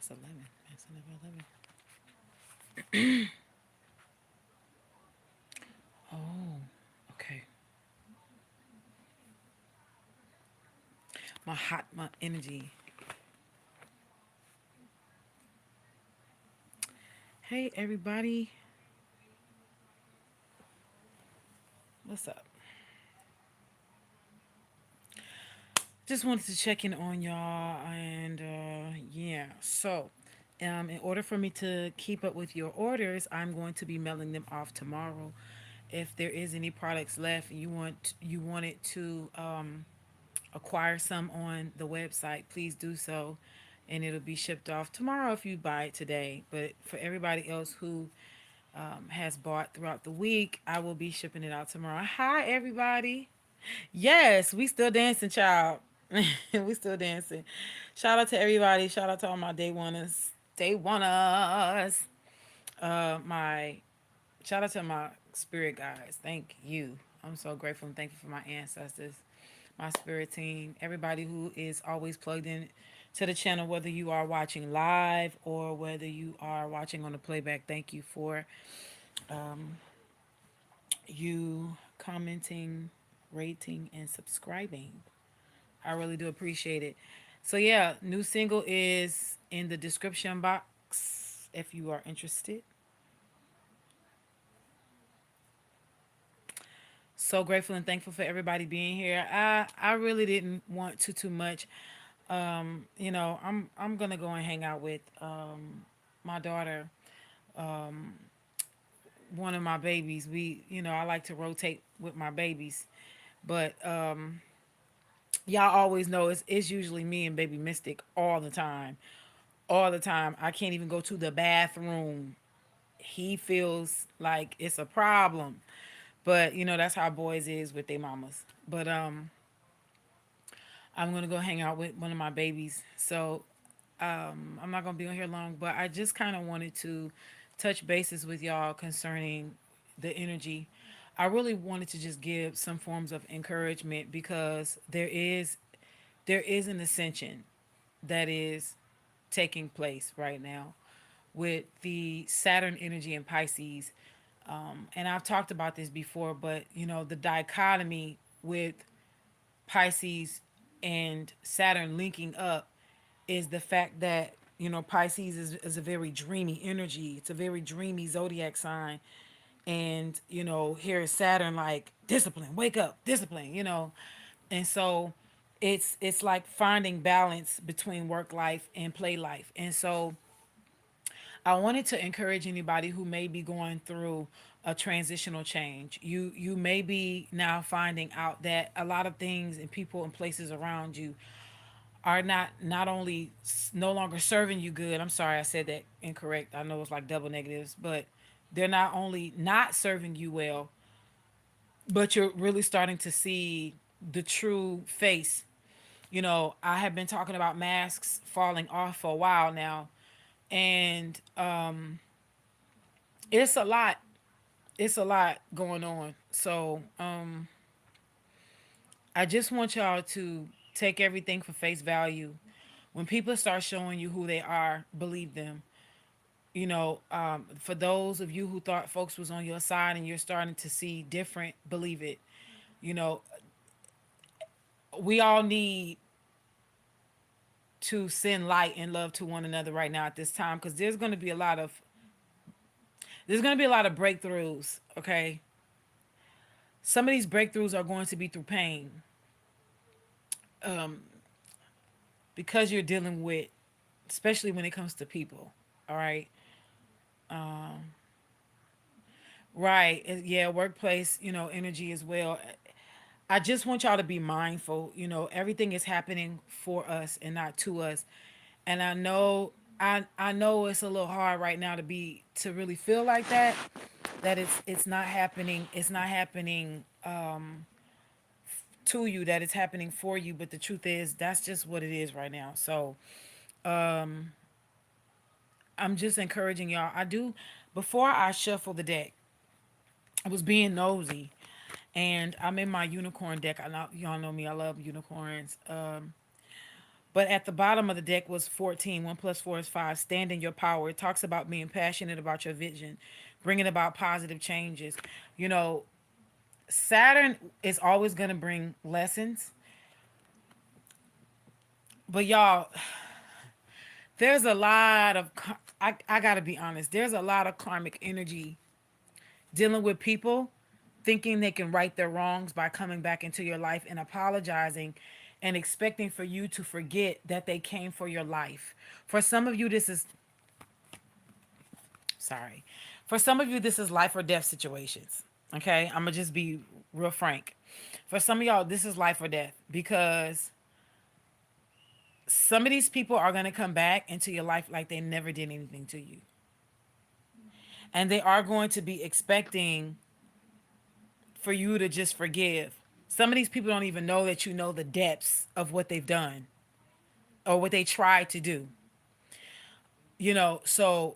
That's 11. That's 11, 11. Oh, okay. My energy. Hey, everybody. What's up? Just wanted to check in on y'all. And yeah. So, in order for me to keep up with your orders, I'm going to be mailing them off tomorrow. If there is any products left and you wanted to acquire some on the website, please do so, and it'll be shipped off tomorrow if you buy it today. But for everybody else who has bought throughout the week, I will be shipping it out tomorrow. Hi, everybody. Yes, we still dancing, child. We still dancing. Shout out to everybody. Shout out to all my day oneers. Day oneers. My shout out to my spirit guides. Thank you. I'm so grateful and thankful for my ancestors, my spirit team, everybody who is always plugged in to the channel, whether you are watching live or whether you are watching on the playback. Thank you for you commenting, rating, and subscribing. I really do appreciate it. So yeah, new single is in the description box if you are interested. So grateful and thankful for everybody being here. I really didn't want to too much. I'm gonna go and hang out with my daughter, one of my babies. I like to rotate with my babies, but y'all always know it's usually me and baby Mystic all the time. All the time. I can't even go to the bathroom. He feels like it's a problem. But that's how boys is with their mamas. But I'm gonna go hang out with one of my babies. So I'm not gonna be on here long, but I just kind of wanted to touch bases with y'all concerning the energy. I really wanted to just give some forms of encouragement because there is an ascension that is taking place right now with the Saturn energy in Pisces. And I've talked about this before, but the dichotomy with Pisces and Saturn linking up is the fact that Pisces is a very dreamy energy. It's a very dreamy zodiac sign, and here is Saturn like discipline, wake up, discipline. And so it's like finding balance between work life and play life. And so I wanted to encourage anybody who may be going through a transitional change. You may be now finding out that a lot of things and people and places around you are not only no longer serving you good. I'm sorry I said that incorrect. I know it's like double negatives, but they're not only not serving you well, but you're really starting to see the true face. I have been talking about masks falling off for a while now, and it's a lot. It's a lot going on. So I just want y'all to take everything for face value. When people start showing you who they are, believe them. For those of you who thought folks was on your side and you're starting to see different, believe it. You know, we all need to send light and love to one another right now at this time because there's going to be a lot of breakthroughs. Okay, some of these breakthroughs are going to be through pain because you're dealing with, especially when it comes to people. All right, right? Yeah, workplace, energy as well. I just want y'all to be mindful. Everything is happening for us and not to us. And I know it's a little hard right now to really feel like that it's not happening. It's not happening to you, that it's happening for you, but the truth is that's just what it is right now. So I'm just encouraging y'all. I do Before I shuffle the deck, I was being nosy, and I'm in my unicorn deck. Y'all know me. I love unicorns. But at the bottom of the deck was 14. 1 plus 4 is 5. Stand in your power. It talks about being passionate about your vision, bringing about positive changes. You know, Saturn is always going to bring lessons. But y'all, there's a lot of, I got to be honest, there's a lot of karmic energy dealing with people thinking they can right their wrongs by coming back into your life and apologizing and expecting for you to forget that they came for your life. For some of you, this is, sorry. For some of you, this is life or death situations. Okay? I'm going to just be real frank. For some of y'all, this is life or death because some of these people are going to come back into your life like they never did anything to you. And they are going to be expecting for you to just forgive. Some of these people don't even know that you know the depths of what they've done or what they tried to do. So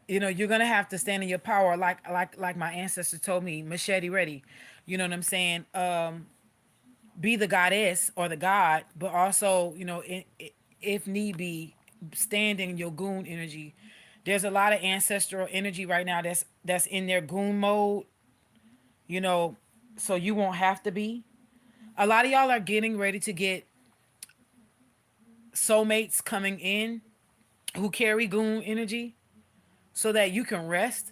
you're gonna have to stand in your power, like my ancestor told me, machete ready. You know what I'm saying? Be the goddess or the god, but also, if need be, stand in your goon energy. There's a lot of ancestral energy right now that's in their goon mode, you know, so you won't have to be. A lot of y'all are getting ready to get soulmates coming in who carry goon energy so that you can rest.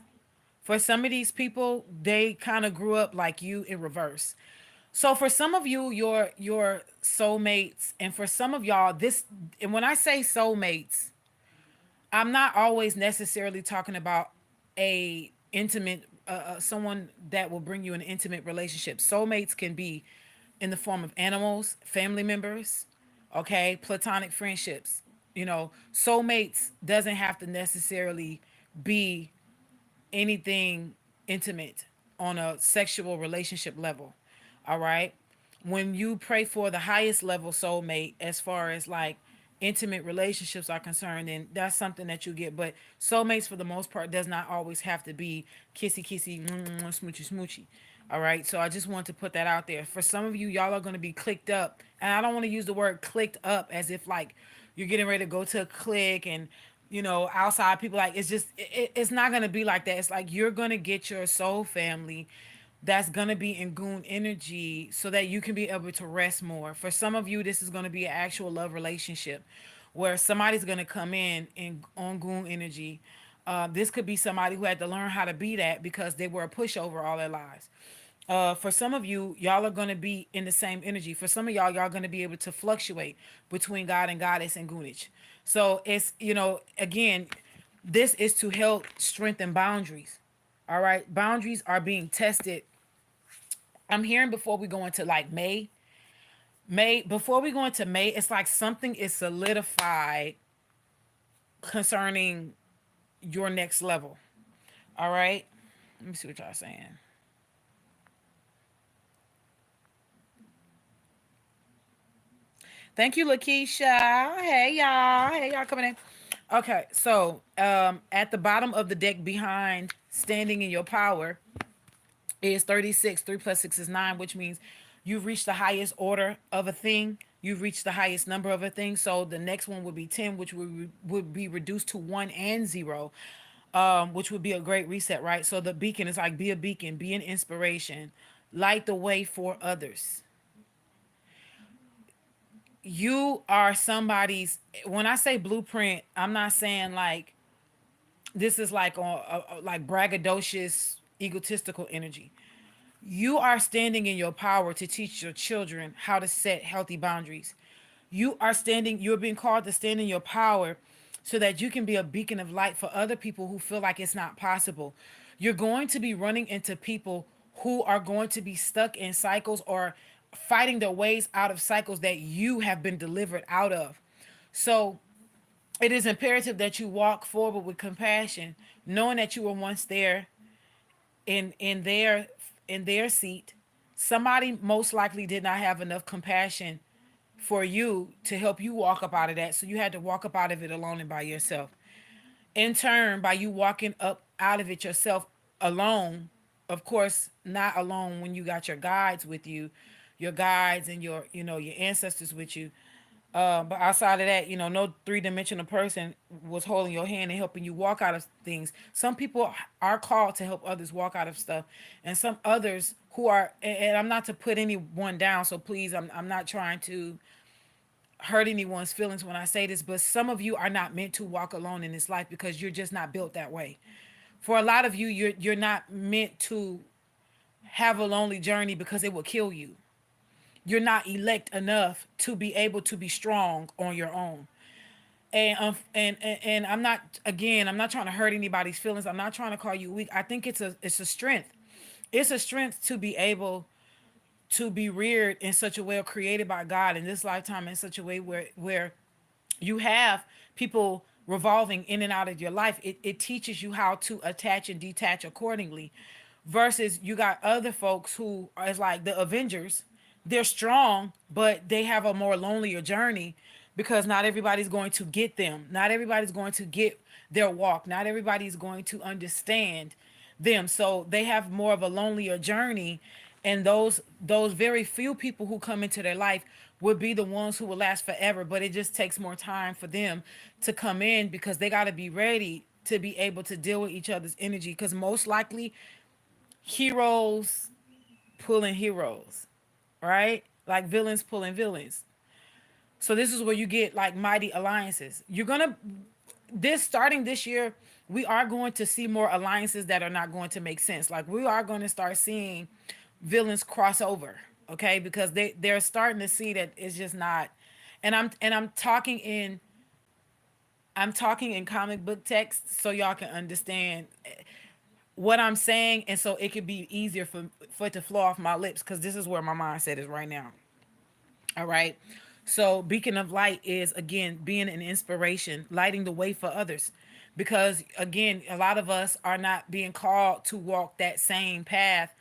For some of these people, they kind of grew up like you in reverse. So for some of you, your soulmates, and for some of y'all, this, and when I say soulmates, I'm not always necessarily talking about a intimate someone that will bring you an intimate relationship. Soulmates can be in the form of animals, family members, okay, platonic friendships. Soulmates doesn't have to necessarily be anything intimate on a sexual relationship level. All right. When you pray for the highest level soulmate, as far as like intimate relationships are concerned, then that's something that you get. But soulmates, for the most part, does not always have to be kissy, kissy, smoochy, smoochy. All right. So I just want to put that out there. For some of you, y'all are going to be clicked up. And I don't want to use the word clicked up as if like you're getting ready to go to a clique and outside people, like it's just it's not gonna be like that. It's like you're gonna get your soul family that's gonna be in goon energy so that you can be able to rest more. For some of you, this is gonna be an actual love relationship where somebody's gonna come in on goon energy. This could be somebody who had to learn how to be that because they were a pushover all their lives. For some of you, y'all are going to be in the same energy. For some of y'all going to be able to fluctuate between God and goddess and goonage. So it's, again, this is to help strengthen boundaries. All right. Boundaries are being tested. I'm hearing before we go into like before we go into May, it's like something is solidified concerning your next level. All right. Let me see what y'all saying. Thank you, Lakeisha. Hey y'all. Hey y'all coming in. Okay, so at the bottom of the deck behind standing in your power is 36. 3 plus 6 is 9, which means you've reached the highest order of a thing. You've reached the highest number of a thing. So the next one would be 10, which would be reduced to 1 and 0, which would be a great reset, right? So the beacon is like be a beacon, be an inspiration, light the way for others. You are somebody's, when I say blueprint, I'm not saying like this is like like braggadocious egotistical energy. You are standing in your power to teach your children how to set healthy boundaries. You're being called to stand in your power so that you can be a beacon of light for other people who feel like it's not possible. You're going to be running into people who are going to be stuck in cycles or fighting their ways out of cycles that you have been delivered out of. So it is imperative that you walk forward with compassion, knowing that you were once there in their seat. Somebody most likely did not have enough compassion for you to help you walk up out of that. So you had to walk up out of it alone and by yourself. In turn, by you walking up out of it yourself alone, of course, not alone when you got your guides with you, your guides and your ancestors with you. But outside of that, no three-dimensional person was holding your hand and helping you walk out of things. Some people are called to help others walk out of stuff, and some others who are. And I'm not to put anyone down, so please, I'm not trying to hurt anyone's feelings when I say this, but some of you are not meant to walk alone in this life because you're just not built that way. For a lot of you, you're not meant to have a lonely journey because it will kill you. You're not elect enough to be able to be strong on your own. And I'm not, again, I'm not trying to hurt anybody's feelings. I'm not trying to call you weak. I think it's a strength. It's a strength to be able to be reared in such a way, or created by God in this lifetime in such a way where you have people revolving in and out of your life. It teaches you how to attach and detach accordingly, versus you got other folks who is like the Avengers. They're strong, but they have a more lonelier journey because not everybody's going to get them. Not everybody's going to get their walk. Not everybody's going to understand them. So they have more of a lonelier journey, and those very few people who come into their life would be the ones who will last forever. But it just takes more time for them to come in because they got to be ready to be able to deal with each other's energy, because most likely heroes pulling heroes, right? Like villains pulling villains. So this is where you get like mighty alliances. You're gonna this starting this year, we are going to see more alliances that are not going to make sense. Like we are going to start seeing villains cross over, okay? Because they're starting to see that it's just not. And I'm talking in comic book text so y'all can understand what I'm saying, and so it could be easier for it to flow off my lips, because this is where my mindset is right now. All right. So, beacon of light is, again, being an inspiration, lighting the way for others. Because, again, a lot of us are not being called to walk that same path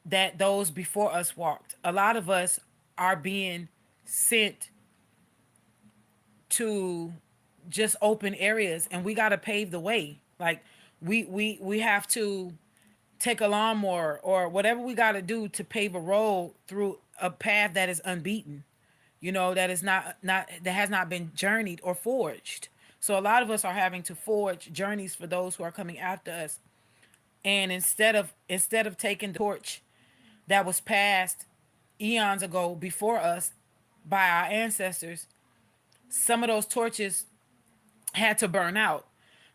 that those before us walked. A lot of us are being sent to just open areas, and we got to pave the way. Like, we have to take a lawnmower or whatever we got to do to pave a road through a path that is unbeaten, that is not that has not been journeyed or forged. So a lot of us are having to forge journeys for those who are coming after us. And instead of taking the torch that was passed eons ago before us by our ancestors, some of those torches had to burn out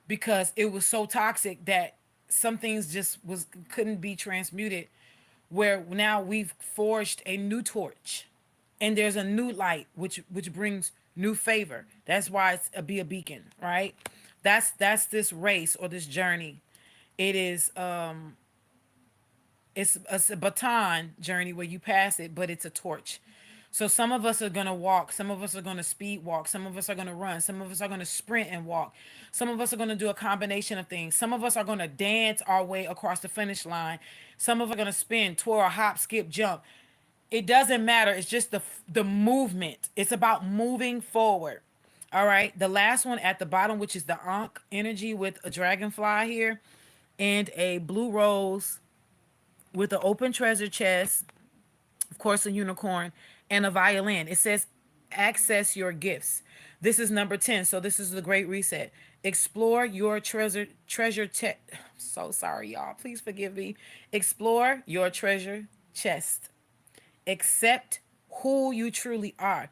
because it was so toxic that some things just was couldn't be transmuted, where now we've forged a new torch, and there's a new light which brings new favor. That's why be a beacon, right? That's this race or this journey. It is it's a baton journey where you pass it, but it's a torch. So some of us are going to walk, some of us are going to speed walk, some of us are going to run, some of us are going to sprint and walk. Some of us are going to do a combination of things. Some of us are going to dance our way across the finish line. Some of us are going to spin, twirl, hop, skip, jump. It doesn't matter. It's just the movement. It's about moving forward. All right. The last one at the bottom, which is the Ankh energy with a dragonfly here and a blue rose with an open treasure chest, of course, a unicorn, and a violin. It says, access your gifts. This is number 10. So this is the great reset. Explore your treasure chest. So sorry, y'all. Please forgive me. Explore your treasure chest. Accept who you truly are.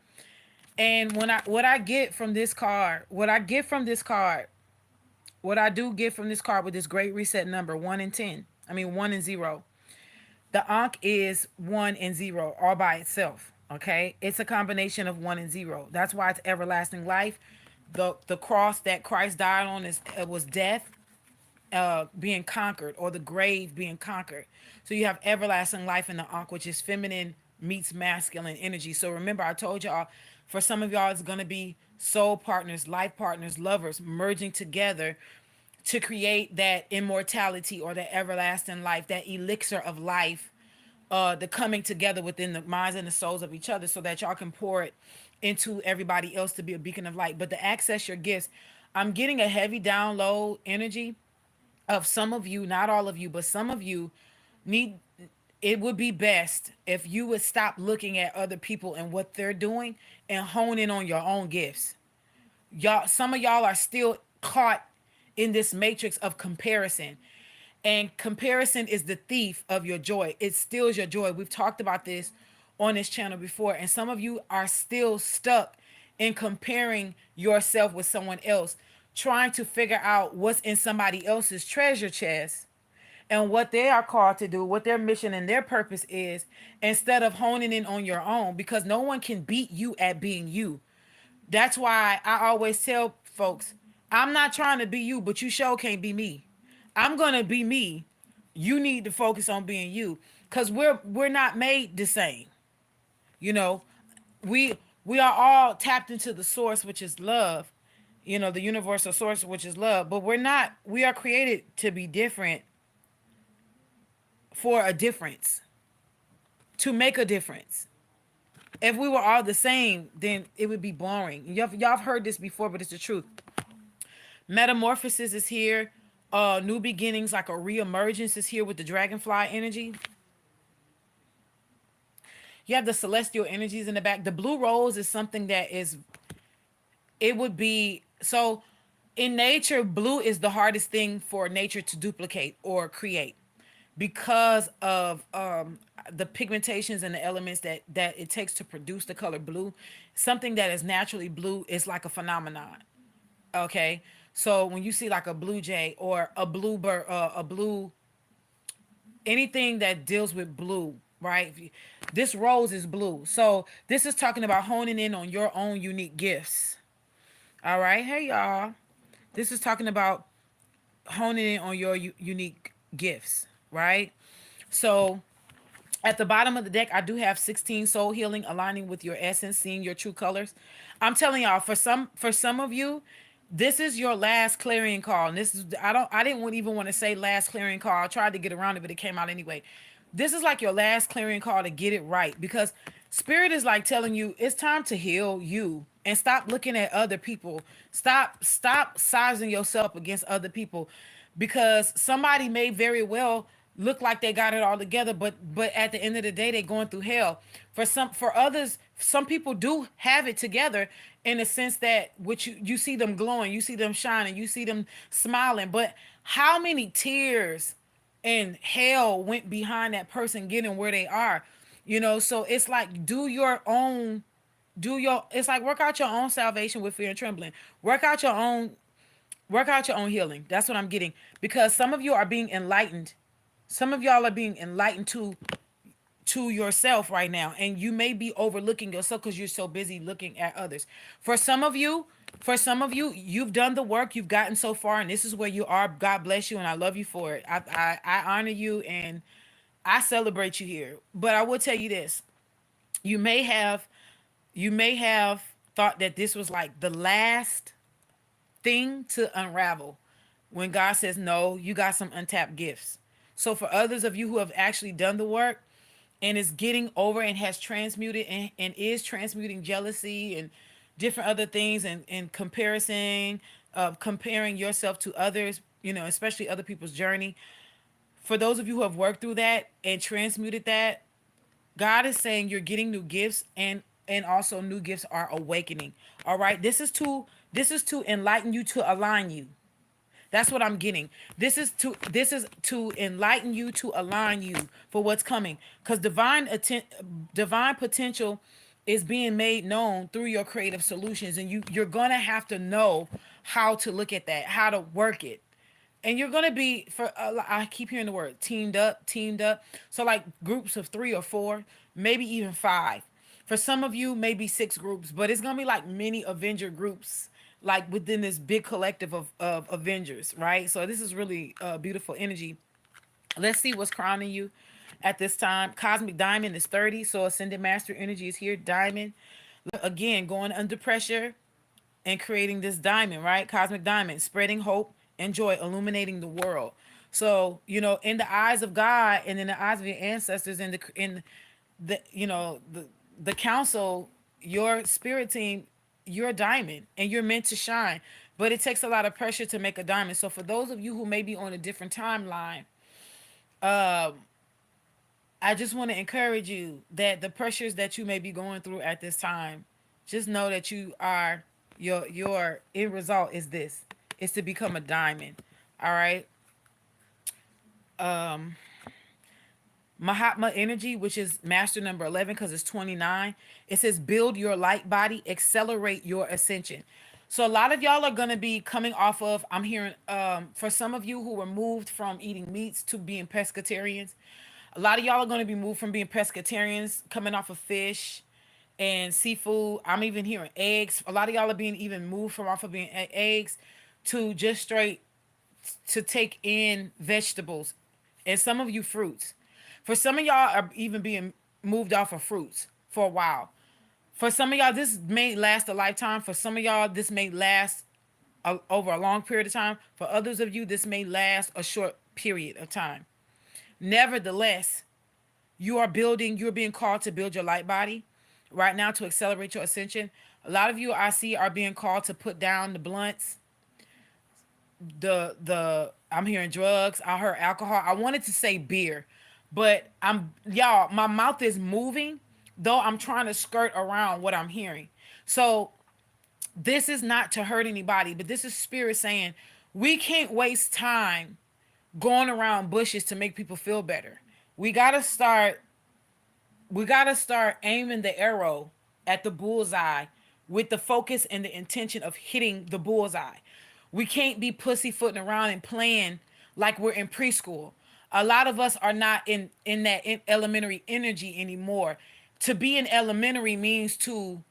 And what I get from this card, what I do get from this card with this great reset number 1 and 10. I mean 1 and 0. The Ankh is 1 and 0 all by itself. Okay, it's a combination of 1 and 0. That's why it's everlasting life. The cross that Christ died on was death being conquered, or the grave being conquered. So you have everlasting life in the Ankh, which is feminine meets masculine energy. So remember, I told y'all, for some of y'all, it's gonna be soul partners, life partners, lovers merging together to create that immortality or the everlasting life, that elixir of life, the coming together within the minds and the souls of each other, so that y'all can pour it into everybody else to be a beacon of light. But to access your gifts, I'm getting a heavy download energy of some of you, not all of you, but some of you need. it would be best if you would stop looking at other people and what they're doing and hone in on your own gifts. Y'all, some of y'all are still caught in this matrix of comparison. And comparison is the thief of your joy. It steals your joy. We've talked about this on this channel before. And some of you are still stuck in comparing yourself with someone else, trying to figure out what's in somebody else's treasure chest and what they are called to do, what their mission and their purpose is, instead of honing in on your own, because no one can beat you at being you. That's why I always tell folks, I'm not trying to be you, but you sure can't be me. I'm gonna be me. You need to focus on being you, because we're not made the same. You know, we we are all tapped into the source, which is love. You know, the universal source, which is love. But we're not. We are created to be different for a difference, to make a difference. If we were all the same, then it would be boring. Y'all have heard this before, but it's the truth. Metamorphosis is here. New beginnings, like a reemergence, is here with the dragonfly energy. You have the celestial energies in the back. The blue rose is something that is, it would be, so in nature, blue is the hardest thing for nature to duplicate or create because of the pigmentations and the elements that it takes to produce the color blue. Something that is naturally blue is like a phenomenon. Okay, so when you see like a blue jay or a blue bird, a blue, anything that deals with blue, right? This rose is blue. So this is talking about honing in on your own unique gifts. All right, hey y'all. This is talking about honing in on your unique gifts, right? So at the bottom of the deck, I do have 16 soul healing, aligning with your essence, seeing your true colors. I'm telling y'all, for some of you, this is your last clarion call. And this is, I didn't even want to say last clarion call. I tried to get around it, but it came out anyway. This is like your last clarion call to get it right, because spirit is like telling you it's time to heal you and stop looking at other people. Stop sizing yourself against other people, because somebody may very well look like they got it all together, but at the end of the day, they're going through hell. For others, some people do have it together, in the sense that, which you see them glowing, you see them shining, you see them smiling. But how many tears and hell went behind that person getting where they are? So it's like, it's like, work out your own salvation with fear and trembling. Work out your own healing. That's what I'm getting, because some of you are being enlightened. Some of y'all are being enlightened to yourself right now, and you may be overlooking yourself because you're so busy looking at others. For some of you, you've done the work, you've gotten so far, and this is where you are. God bless you, and I love you for it. I honor you, and I celebrate you here. But I will tell you this: you may have thought that this was like the last thing to unravel, when God says no, you got some untapped gifts. So for others of you who have actually done the work and is getting over and has transmuted and is transmuting jealousy and different other things, and comparison, comparing yourself to others, especially other people's journey. For those of you who have worked through that and transmuted that, God is saying you're getting new gifts, and also new gifts are awakening. All right. This is to enlighten you, to align you. That's what I'm getting. This is to enlighten you, to align you for what's coming. Because divine potential is being made known through your creative solutions. And you're gonna have to know how to look at that, how to work it. And you're gonna be, I keep hearing the word teamed up. So like groups of 3 or 4, maybe even 5. For some of you, maybe 6 groups, but it's gonna be like mini Avenger groups, like within this big collective of Avengers, right? So this is really beautiful energy. Let's see what's crowning you at this time. Cosmic Diamond is 30, so Ascended Master energy is here. Diamond, again, going under pressure and creating this diamond, right? Cosmic Diamond, spreading hope and joy, illuminating the world. So, in the eyes of God and in the eyes of your ancestors, in the council, your spirit team, you're a diamond and you're meant to shine. But it takes a lot of pressure to make a diamond. So for those of you who may be on a different timeline, I just want to encourage you that the pressures that you may be going through at this time, just know that you are your end result is this. Is to become a diamond. All right. Mahatma energy, which is master number 11 because it's 29. It says build your light body, accelerate your ascension. So a lot of y'all are going to be coming off of, I'm hearing, for some of you who were moved from eating meats to being pescatarians, a lot of y'all are going to be moved from being pescatarians, coming off of fish and seafood. I'm even hearing eggs. A lot of y'all are being even moved from off of being eggs to just straight to take in vegetables, and some of you fruits. For some of y'all are even being moved off of fruits for a while. For some of y'all, this may last a lifetime. For some of y'all, this may last over a long period of time. For others of you, this may last a short period of time. Nevertheless, you're being called to build your light body right now to accelerate your ascension. A lot of you I see are being called to put down the blunts, the I'm hearing drugs. I heard alcohol. I wanted to say beer, but I'm y'all. My mouth is moving, though I'm trying to skirt around what I'm hearing. So this is not to hurt anybody, but this is spirit saying we can't waste time going around bushes to make people feel better. We gotta start. We gotta start aiming the arrow at the bullseye with the focus and the intention of hitting the bullseye. We can't be pussyfooting around and playing like we're in preschool. A lot of us are not in that elementary energy anymore. To be in elementary means to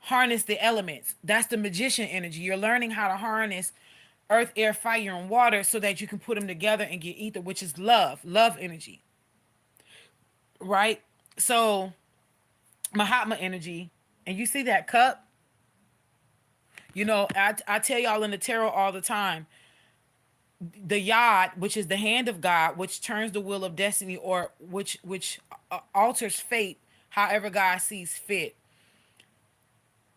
harness the elements. That's the magician energy. You're learning how to harness earth, air, fire, and water so that you can put them together and get ether, which is love energy, right? So Mahatma energy, and you see that cup. I tell y'all in the tarot all the time, the yod, which is the hand of God, which turns the wheel of destiny, or which alters fate, however God sees fit.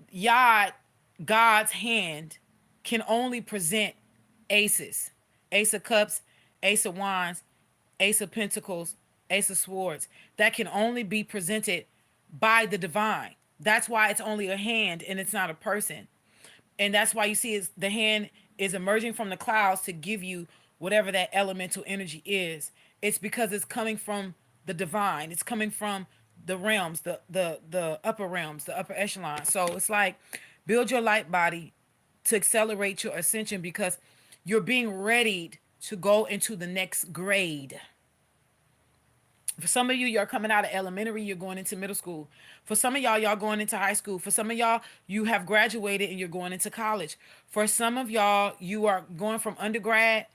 Yod, God's hand, can only present aces, ace of cups, ace of wands, ace of pentacles, ace of swords. That can only be presented by the divine. That's why it's only a hand and it's not a person. And that's why you see is the hand is emerging from the clouds to give you whatever that elemental energy is. It's because it's coming from the divine. It's coming from the realms, the upper realms, the upper echelon. So it's like build your light body to accelerate your ascension because you're being readied to go into the next grade. For some of you, you're coming out of elementary, you're going into middle school. For some of y'all, y'all going into high school. For some of y'all, you have graduated and you're going into college. For some of y'all, you are going from undergrad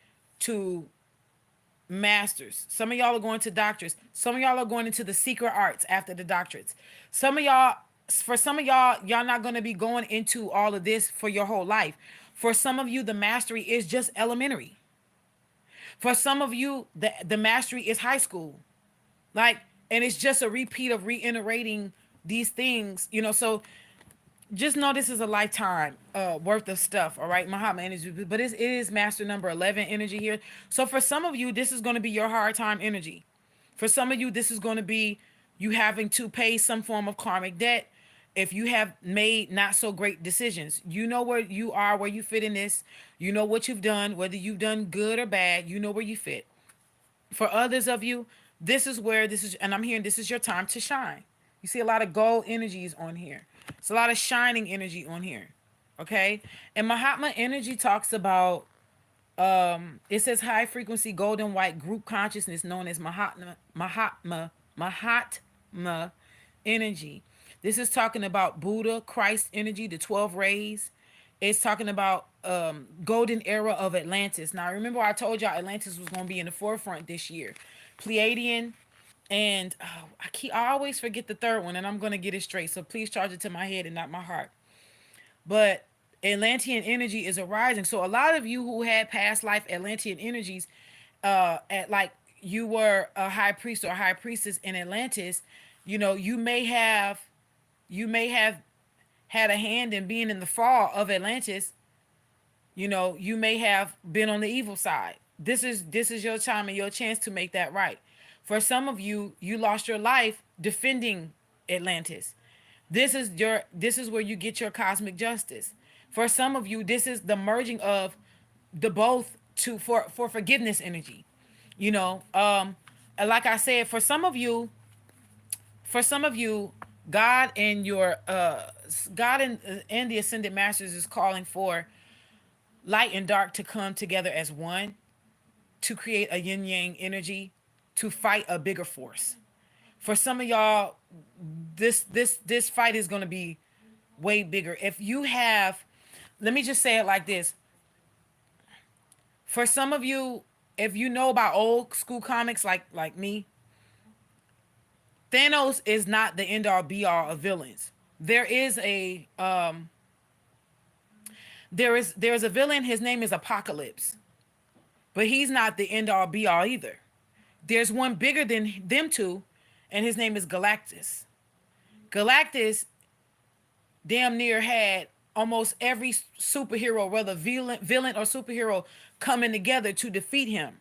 to masters. Some of y'all are going to doctors. Some of y'all are going into the secret arts after the doctorates. For some of y'all, y'all not going to be going into all of this for your whole life. For some of you, the mastery is just elementary. For some of you, the mastery is high school. Like, and it's just a repeat of reiterating these things, so just know this is a lifetime worth of stuff, all right? Mahatma energy, but it is master number 11 energy here. So for some of you, this is going to be your hard time energy. For some of you, this is going to be you having to pay some form of karmic debt if you have made not so great decisions. You know where you are, where you fit in this. You know what you've done, whether you've done good or bad, you know where you fit. For others of you, this is where this is, and I'm hearing this is your time to shine. You see a lot of gold energies on here. It's a lot of shining energy on here. Okay? And Mahatma energy talks about it says high frequency golden white group consciousness known as Mahatma energy. This is talking about Buddha, Christ energy, the 12 rays. It's talking about golden era of Atlantis. Now, remember I told y'all Atlantis was going to be in the forefront this year. Pleiadian, and I always forget the third one, and I'm going to get it straight. So please charge it to my head and not my heart. But Atlantean energy is arising. So a lot of you who had past life Atlantean energies, at like you were a high priest or a high priestess in Atlantis, you may have had a hand in being in the fall of Atlantis. You may have been on the evil side. This is your time and your chance to make that right. For some of you, you lost your life defending Atlantis. This is where you get your cosmic justice. For some of you, this is the merging of the both to for forgiveness energy. You know, and like I said, for some of you, God and your God and the ascended masters is calling for light and dark to come together as one to create a yin yang energy to fight a bigger force. For some of y'all, this fight is going to be way bigger. If you have, let me just say it like this. For some of you, if you know about old school comics like me, Thanos is not the end all be all of villains. There's a villain. His name is Apocalypse, but he's not the end all be all either. There's one bigger than them two, and his name is Galactus. Galactus damn near had almost every superhero, whether villain or superhero, coming together to defeat him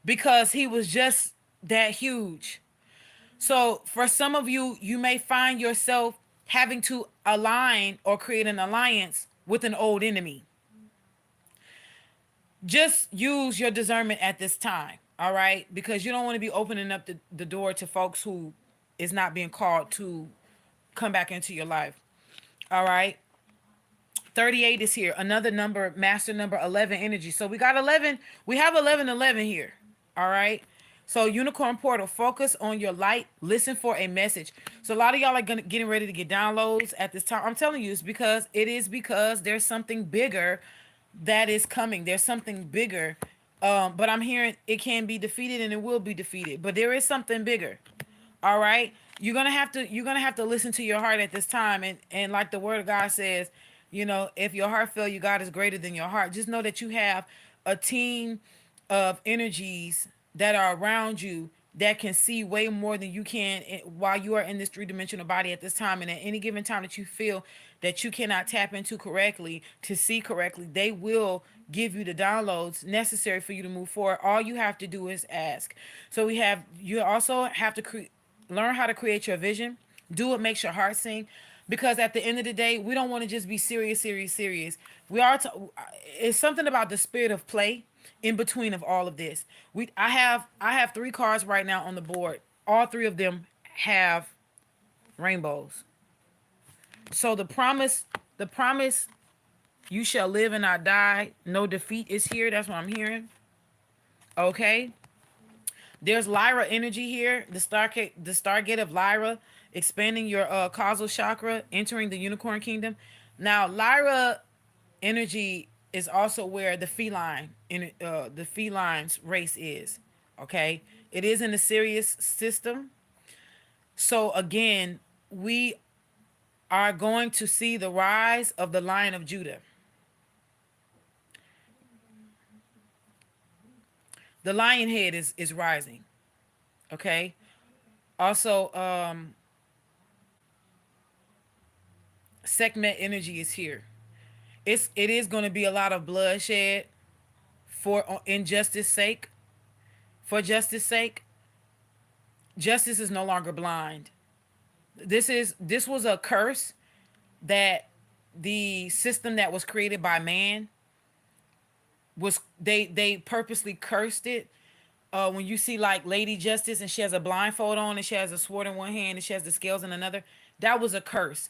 because he was just that huge. So for some of you, you may find yourself having to align or create an alliance with an old enemy. Just use your discernment at this time, all right? Because you don't want to be opening up the door to folks who is not being called to come back into your life. All right. 38 is here. Another number, master number 11 energy. So we got 11. We have 1111 here. All right. So unicorn portal, focus on your light. Listen for a message. So a lot of y'all are getting ready to get downloads at this time. I'm telling you, it's because there's something bigger that is coming. There's something bigger. But I'm hearing it can be defeated and it will be defeated. But there is something bigger. All right. You're gonna have to listen to your heart at this time. And like the word of God says, if your heart fail you, God is greater than your heart. Just know that you have a team of energies that are around you that can see way more than you can while you are in this three-dimensional body at this time. And at any given time that you feel that you cannot tap into correctly to see correctly, they will give you the downloads necessary for you to move forward. All you have to do is ask. So you also have to learn how to create your vision. Do what makes your heart sing. Because at the end of the day, we don't want to just be serious, serious, serious. It's something about the spirit of play in between of all of this. I have three cards right now on the board. All three of them have rainbows. So the promise, you shall live and not die. No defeat is here. That's what I'm hearing. Okay. There's Lyra energy here. The Stargate of Lyra, expanding your causal chakra, entering the unicorn kingdom. Now, Lyra energy is also where the feline's race is. Okay, it is in the Sirius system. So again, we are going to see the rise of the Lion of Judah. The lion head is rising. Okay. Also, Sekhmet energy is here. It is going to be a lot of bloodshed for injustice sake. For justice sake, justice is no longer blind. This was a curse that the system that was created by man was they purposely cursed it. When you see like Lady Justice and she has a blindfold on and she has a sword in one hand and she has the scales in another, that was a curse.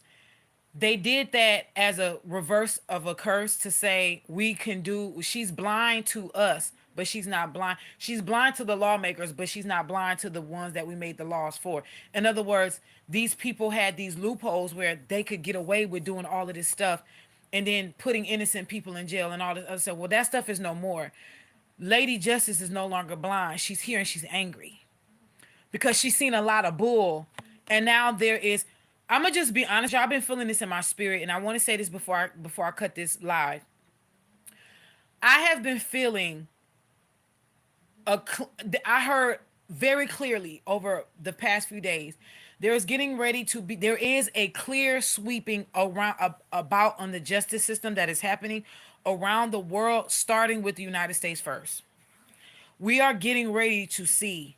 They did that as a reverse of a curse to say we can do. She's blind to us, but she's not blind. She's blind to the lawmakers, but she's not blind to the ones that we made the laws for. In other words, these people had these loopholes where they could get away with doing all of this stuff and then putting innocent people in jail and all this other stuff. Well, that stuff is no more. Lady Justice is no longer blind. She's here and she's angry because she's seen a lot of bull. And now there is, I'm gonna just be honest, y'all. I've been feeling this in my spirit, and I want to say this before I cut this live. I have been feeling I heard very clearly over the past few days. There is a clear sweeping around about on the justice system that is happening around the world, starting with the United States first. We are getting ready to see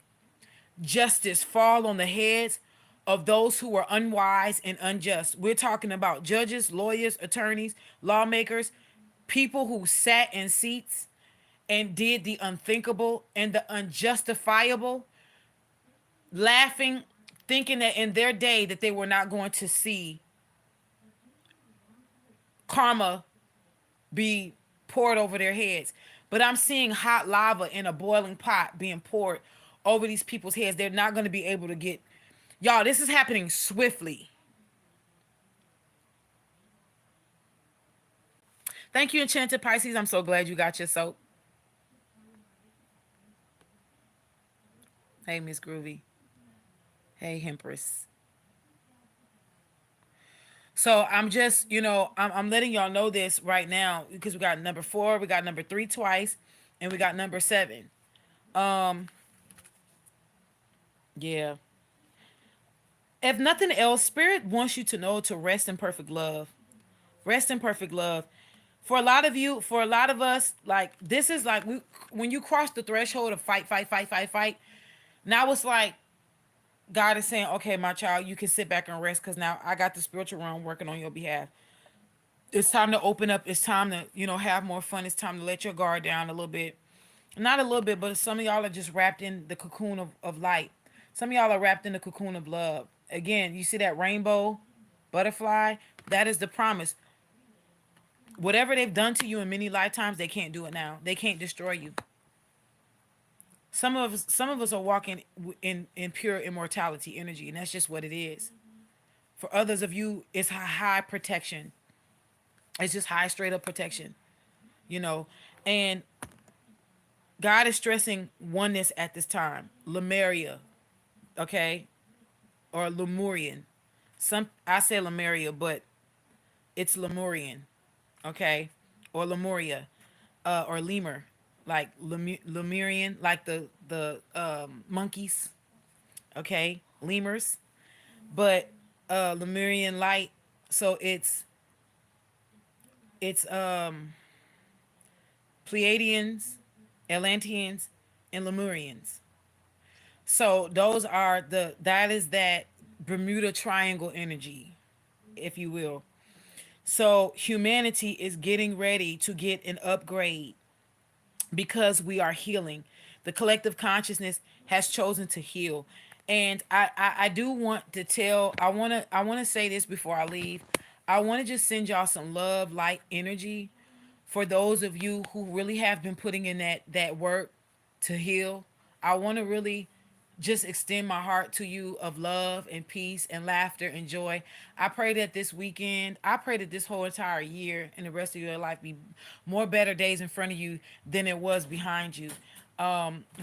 justice fall on the heads of those who are unwise and unjust. We're talking about judges, lawyers, attorneys, lawmakers, people who sat in seats and did the unthinkable and the unjustifiable, laughing, thinking that in their day that they were not going to see karma be poured over their heads. But I'm seeing hot lava in a boiling pot being poured over these people's heads. They're not going to be able to get. Y'all, this is happening swiftly. Thank you, Enchanted Pisces. I'm so glad you got your soap. Hey, Miss Groovy. Hey, Hempress. So I'm just, I'm letting y'all know this right now because we got number 4, we got number 3 twice, and we got number 7. Um, yeah. If nothing else, Spirit wants you to know to rest in perfect love. Rest in perfect love. For a lot of you, for a lot of us, like this is like when you cross the threshold of fight, fight, fight, fight, fight. Now it's like God is saying, okay, my child, you can sit back and rest because now I got the spiritual realm working on your behalf. It's time to open up. It's time to, have more fun. It's time to let your guard down a little bit. Not a little bit, but some of y'all are just wrapped in the cocoon of light. Some of y'all are wrapped in the cocoon of love. Again, you see that rainbow butterfly? That is the promise. Whatever they've done to you in many lifetimes, they can't do it now. They can't destroy you. Some of us are walking in pure immortality energy, and that's just what it is. For others of you, it's high protection. It's just high straight up protection, you know. And God is stressing oneness at this time. Lemuria, okay, or Lemurian. Some I say Lemuria, but it's Lemurian, okay, or Lemuria, or lemur, like Lemurian, like the monkeys, okay, lemurs, but Lemurian light. So it's Pleiadians, Atlanteans, and Lemurians. So those are that is that Bermuda Triangle energy, if you will. So humanity is getting ready to get an upgrade because we are healing. The collective consciousness has chosen to heal. And I do want to tell, I wanna say this before I leave. I want to just send y'all some love, light, energy for those of you who really have been putting in that work to heal. I want to really just extend my heart to you of love and peace and laughter and joy. I pray that this weekend, I pray that this whole entire year and the rest of your life be more better days in front of you than it was behind you.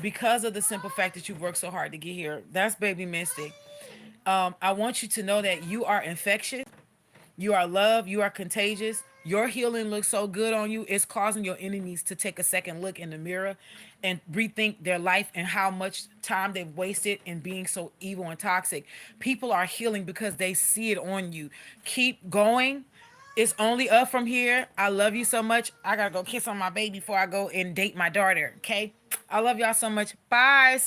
Because of the simple fact that you've worked so hard to get here. That's baby Mystic. I want you to know that you are infectious. You are loved. You are contagious. Your healing looks so good on you. It's causing your enemies to take a second look in the mirror and rethink their life and how much time they've wasted in being so evil and toxic. People are healing because they see it on you. Keep going. It's only up from here. I love you so much. I gotta go kiss on my baby before I go and date my daughter. Okay. I love y'all so much. Bye. See